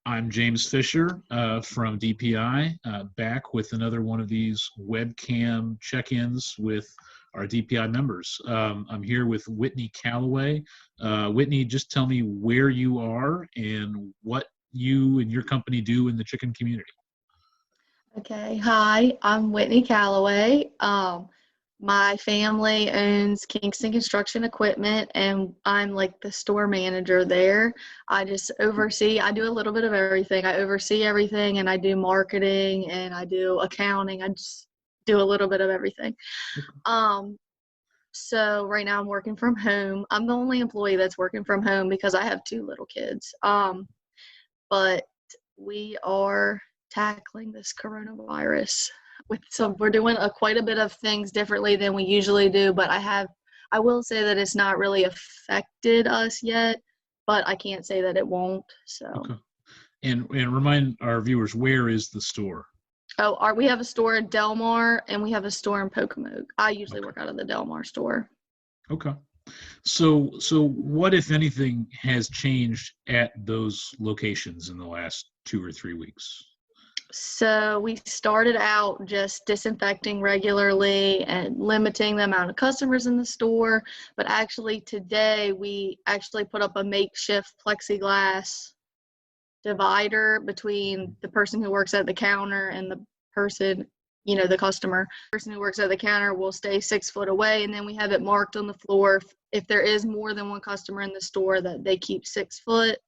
I'm James Fisher from DPI, back with another one of these webcam check-ins with our DPI members. I'm here with Whitney Calloway. Whitney, just tell me where you are and what you and your company do in the chicken community. Okay, hi, I'm Whitney Calloway. My family owns Kingston Construction Equipment, and I'm like the store manager there. I just oversee, I do a little bit of everything. I oversee everything, and I do marketing, and I do accounting. I just do a little bit of everything. So right now I'm working from home. I'm the only employee that's working from home because I have two little kids. But we are tackling this coronavirus we're doing quite a bit of things differently than we usually do, but I will say that it's not really affected us yet, but I can't say that it won't. So Okay. And remind our viewers, where is the store? we have a store in Delmar and we have a store in Pocomoke. I usually work out of the Delmar store. Okay. So what, if anything, has changed at those locations in the last 2 or 3 weeks? So we started out just disinfecting regularly and limiting the amount of customers in the store. But actually today we actually put up a makeshift plexiglass divider between the person who works at the counter and the person, the customer. The person who works at the counter will stay 6 foot away, and then we have it marked on the floor if there is more than one customer in the store that they keep 6 foot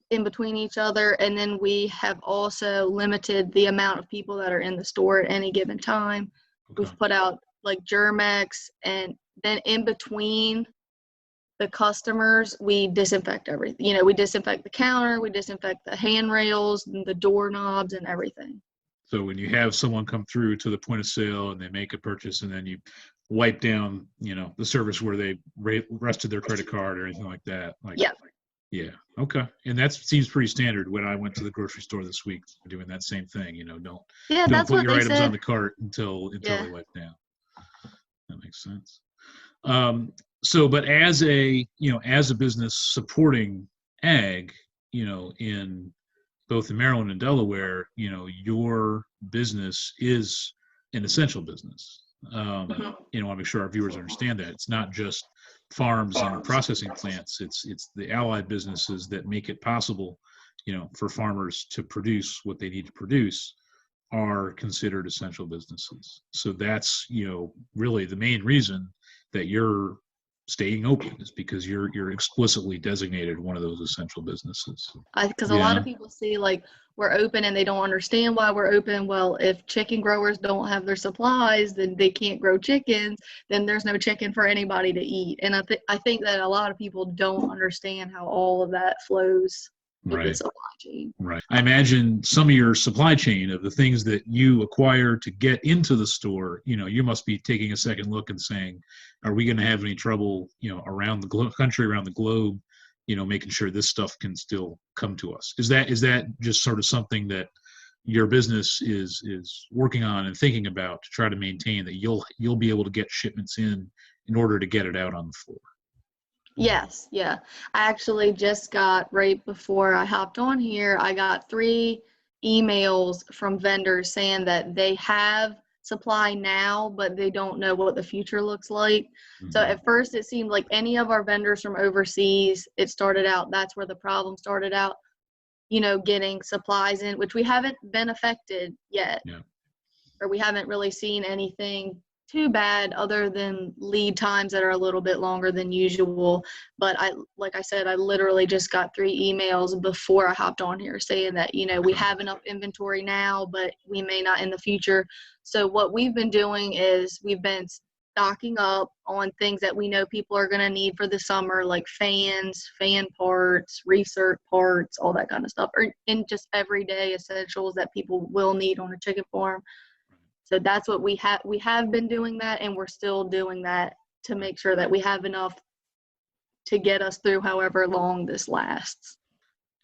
in between each other. And then we have also limited the amount of people that are in the store at any given time. Okay. We've put out like Germex, and then in between the customers, we disinfect everything. We disinfect the counter, we disinfect the handrails and the doorknobs and everything. So when you have someone come through to the point of sale and they make a purchase, and then you wipe down, the service where they rested their credit card or anything like that. Yeah. Yeah. Okay. And that seems pretty standard. When I went to the grocery store this week, doing that same thing. Don't put your items on the cart until they wipe down. That makes sense. But as a business supporting ag, in both in Maryland and Delaware, your business is an essential business. I want to make sure our viewers understand that it's not just farms and processing plants. It's the allied businesses that make it possible, for farmers to produce what they need to produce are considered essential businesses. So that's, really the main reason that you're staying open is because you're explicitly designated one of those essential businesses. Because a lot of people see like we're open and they don't understand why we're open. Well, if chicken growers don't have their supplies, then they can't grow chickens. Then there's no chicken for anybody to eat. And I think that a lot of people don't understand how all of that flows with the supply chain. Right. I imagine some of your supply chain of the things that you acquire to get into the store, you must be taking a second look and saying, are we going to have any trouble, around the country, around the globe, making sure this stuff can still come to us? Is that just sort of something that your business is working on and thinking about to try to maintain that you'll be able to get shipments in order to get it out on the floor? Yes, yeah. I actually just got, right before I hopped on here, I got 3 emails from vendors saying that they have supply now, but they don't know what the future looks like. Mm-hmm. So at first it seemed like any of our vendors from overseas, that's where the problem started out, getting supplies in, which we haven't been affected yet. Yeah. Or we haven't really seen anything too bad other than lead times that are a little bit longer than usual. But like I said, I literally just got 3 emails before I hopped on here saying that, we have enough inventory now, but we may not in the future. So what we've been doing is we've been stocking up on things that we know people are going to need for the summer, like fans, fan parts, recert parts, all that kind of stuff, or in just everyday essentials that people will need on a chicken farm. So that's what we have been doing that, and we're still doing that to make sure that we have enough to get us through however long this lasts.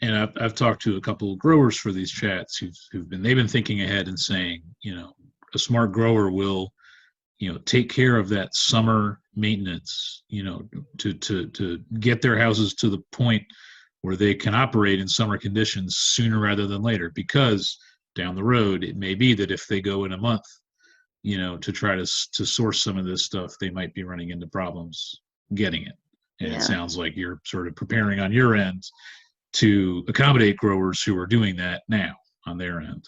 And I've talked to a couple of growers for these chats they've been thinking ahead and saying, a smart grower will, take care of that summer maintenance, to get their houses to the point where they can operate in summer conditions sooner rather than later, because down the road it may be that if they go in a month, to try to source some of this stuff, they might be running into problems getting it. And It sounds like you're sort of preparing on your end to accommodate growers who are doing that now on their end.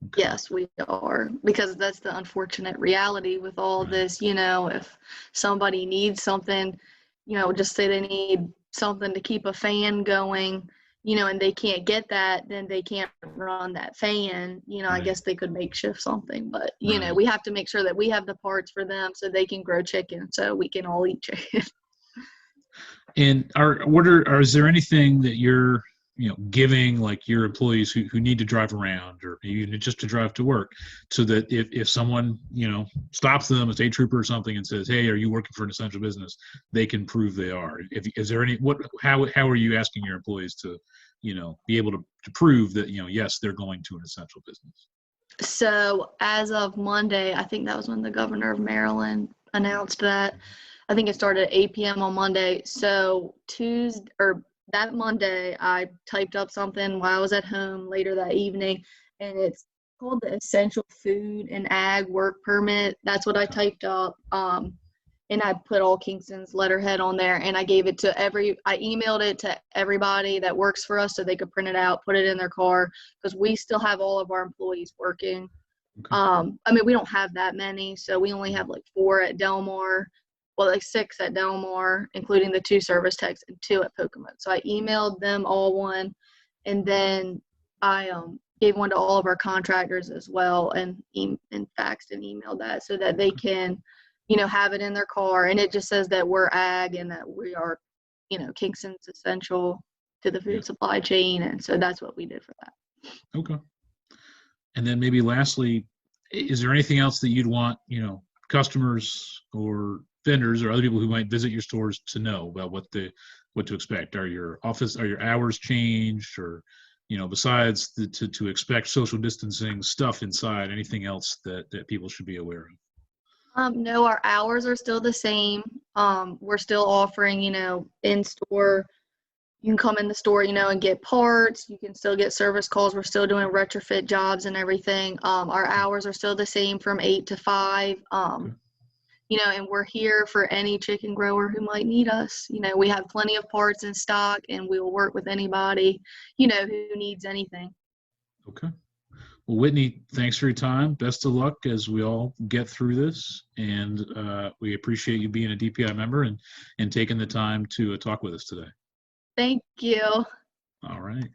Okay. Yes, we are, because that's the unfortunate reality with all this. If somebody needs something, just say they need something to keep a fan going, and they can't get that, then they can't run that fan. Right. I guess they could makeshift something, but we have to make sure that we have the parts for them so they can grow chicken, so we can all eat chicken. And is there anything that you're giving like your employees who need to drive around, or even just to drive to work, so that if someone stops them, a state trooper or something, and says, "Hey, are you working for an essential business?" they can prove they are. Is there how are you asking your employees to be able to prove that yes, they're going to an essential business? So as of Monday, I think that was when the governor of Maryland announced that. I think it started at 8 p.m. on Monday. So that Monday, I typed up something while I was at home later that evening, and it's called the Essential Food and Ag Work Permit. That's what I typed up. And I put all Kingston's letterhead on there, and I gave it to I emailed it to everybody that works for us so they could print it out, put it in their car, because we still have all of our employees working. Okay. We don't have that many, so we only have like 4 at Delmar. Well, like 6 at Delmar, including the 2 service techs, and 2 at Pocomoke. So I emailed them all one, and then I gave one to all of our contractors as well, and faxed and emailed that so that they can, have it in their car. And it just says that we're ag and that we are, Kingston's essential to the food supply chain, and so that's what we did for that. Okay. And then maybe lastly, is there anything else that you'd want, customers or vendors or other people who might visit your stores to know about what to expect? Are your hours changed, or besides to expect social distancing stuff inside, anything else that people should be aware of? No, our hours are still the same. We're still offering, in store. You can come in the store, and get parts. You can still get service calls. We're still doing retrofit jobs and everything. Our hours are still the same from 8 to 5. And we're here for any chicken grower who might need us. We have plenty of parts in stock, and we will work with anybody, who needs anything. Okay. Well, Whitney, thanks for your time. Best of luck as we all get through this. And we appreciate you being a DPI member and taking the time to talk with us today. Thank you. All right.